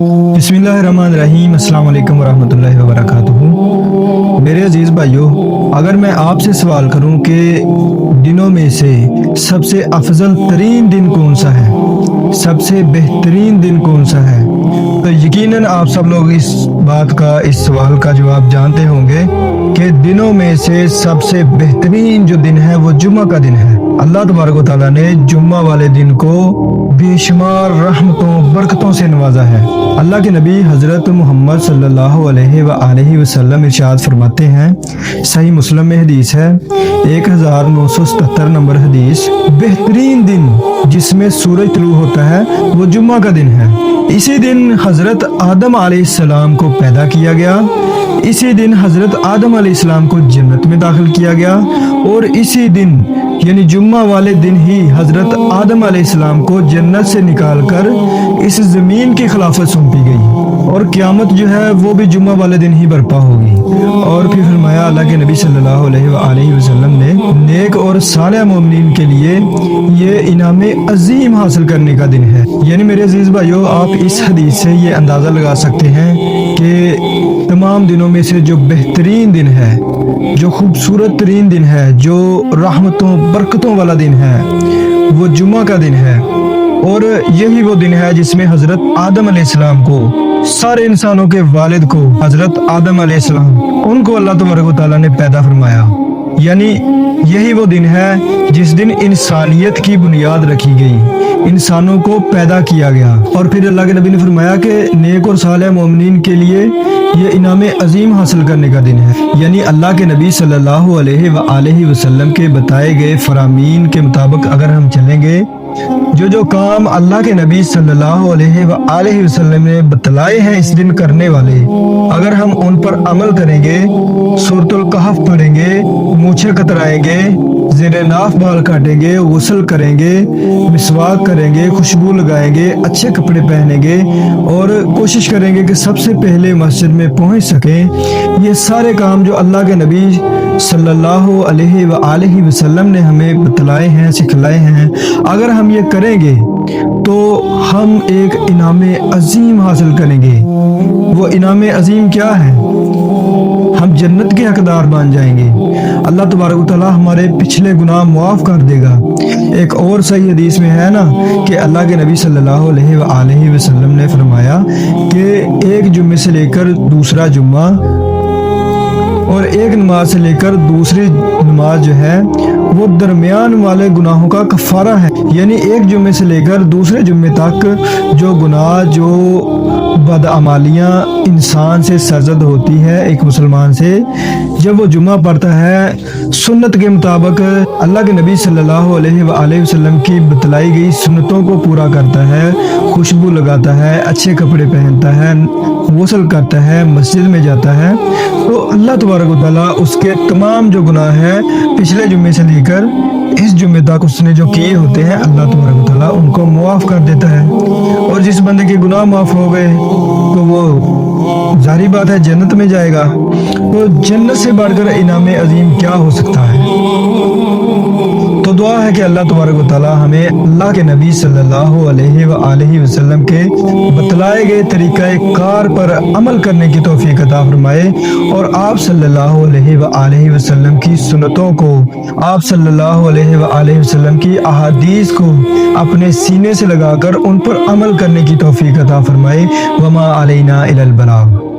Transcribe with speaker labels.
Speaker 1: बिस्मिल्लाहिर्रहमानिर्रहीम। अस्सलाम वालेकुम वरहमतुल्लाहि वबरकातुहू। मेरे अजीज़ भाइयों, अगर मैं आपसे सवाल करूं कि दिनों में से सबसे अफजल तरीन दिन कौन सा है, सबसे बेहतरीन दिन कौन सा है, तो यकीनन आप सब लोग इस सवाल का जवाब जानते होंगे कि दिनों में से सबसे बेहतरीन जो दिन है वो जुम्मा का दिन है। अल्लाह तबारक व तआला ने जुम्मा वाले दिन को बेशुमार रहमतों बरकतों से नवाजा है। अल्लाह के नबी हज़रत मोहम्मद सल्लल्लाहु अलैहि वसल्लम इरशाद फरमाते हैं, सही मुस्लिम में हदीस है 1977 नंबर हदीस, बेहतरीन दिन जिसमें सूरज तुलू होता है वो जुम्मा का दिन है। इसी दिन हज़रत आदम अलैहिस्सलाम को पैदा किया गया, इसी दिन हज़रत आदम अलैहिस्सलाम को जन्नत में दाखिल किया गया और इसी दिन यानी जुम्मा वाले दिन ही हज़रत आदम अलैहिस्सलाम को जन्नत से निकालकर इस ज़मीन की खिलाफत सौंपी गई और क़यामत जो है वो भी जुम्मा वाले दिन ही बर्पा होगी। और फिर फरमाया अल्लाह के नबी सल्लल्लाहु अलैहि वसल्लम ने, नेक और सालेह मोमिनीन के लिए ये इनाम अजीम हासिल करने का दिन है। यानी मेरे अजीज़ भाइयों, आप इस हदीस से ये अंदाज़ा लगा सकते हैं कि तमाम दिनों में से जो बेहतरीन दिन है, जो खूबसूरत तरीन दिन है, जो रहमतों बरकतों वाला दिन है, वो जुम्मा का दिन है। और यही वो दिन है जिसमें हज़रत आदम अलैहिस्सलाम को, सारे इंसानों के वालिद को, हज़रत आदम अलैहिस्सलाम, उनको अल्लाह तबारक व तआला ने पैदा फरमाया। यानी यही वो दिन है जिस दिन इंसानियत की बुनियाद रखी गई, इंसानों को पैदा किया गया। और फिर अल्लाह के नबी ने फरमाया कि नेक और सालेह मोमिनीन के लिए ये इनाम अजीम हासिल करने का दिन है। यानी अल्लाह के नबी सल्लल्लाहु अलैहि वसल्लम के बताए गए फरामीन के मुताबिक अगर हम चलेंगे, जो काम अल्लाह के नबी सल्लल्लाहु अलैहि वसल्लम ने बतलाए हैं इस दिन करने वाले, अगर हम उन पर अमल करेंगे, सूरतुल कहफ पढ़ेंगे, मूछें कतराएंगे, ज़ेरे नाफ बाल काटेंगे, गुस्ल करेंगे, मिसवाक करेंगे, खुशबू लगाएंगे, अच्छे कपड़े पहनेंगे और कोशिश करेंगे कि सबसे पहले मस्जिद में पहुंच सकें, ये सारे काम जो अल्लाह के नबी सल्लल्लाहु अलैहि वसल्लम ने हमें बतलाए हैं, सिखलाए हैं, अगर हम ये करेंगे तो हम एक इनाम अजीम हासिल करेंगे। वो इनाम अजीम क्या है? हम जन्नत के हकदार बन जाएंगे, अल्लाह तबारक व तआला हमारे पिछले गुनाह मुआफ़ कर देगा। एक और सही हदीस में है ना कि अल्लाह के नबी सल्लल्लाहु अलैहि वसल्लम ने फरमाया कि एक जुम्मे से लेकर दूसरा जुम्मा और एक नमाज से लेकर दूसरी नमाज जो है वो दरमियान वाले गुनाहों का कफ़ारा है। यानी एक जुम्मे से लेकर दूसरे जुम्मे तक जो गुनाह, जो बदअमालियाँ इंसान से सरजद होती है, एक मुसलमान से, जब वो जुम्मा पढ़ता है सुन्नत के मुताबिक, अल्लाह के नबी सल्लल्लाहु अलैहि वसल्लम की बतलाई गई सुन्नतों को पूरा करता है, खुशबू लगाता है, अच्छे कपड़े पहनता है, गुस्ल करता है, मस्जिद में जाता है, तो अल्लाह तबारक व तआला उसके तमाम जो गुनाह हैं पिछले जुम्मे से लेकर इस जुम्मे तक उसने जो किए होते हैं, अल्लाह तबारक व तआला उनको मुआफ़ कर देता है। और जिस बंदे के गुनाह माफ़ हो गए तो वो जाहिर बात है जन्नत में जाएगा। तो जन्नत से बढ़कर इनाम अजीम क्या हो सकता है? तो दुआ है कि अल्लाह तबारक व तआला हमें अल्लाह के नबी सल्लल्लाहु अलैहि वसल्लम के बतलाए गए तरीक़े कार पर अमल करने की तौफीक अता फरमाए और आप सल्लल्लाहु अलैहि वसल्लम की सुन्नतों को, आप सल्लल्लाहु अलैहि वसल्लम की अहादीस को अपने सीने से लगाकर उन पर अमल करने की तौफीक अता फरमाए। वमा अलैना इल्लल बलाग।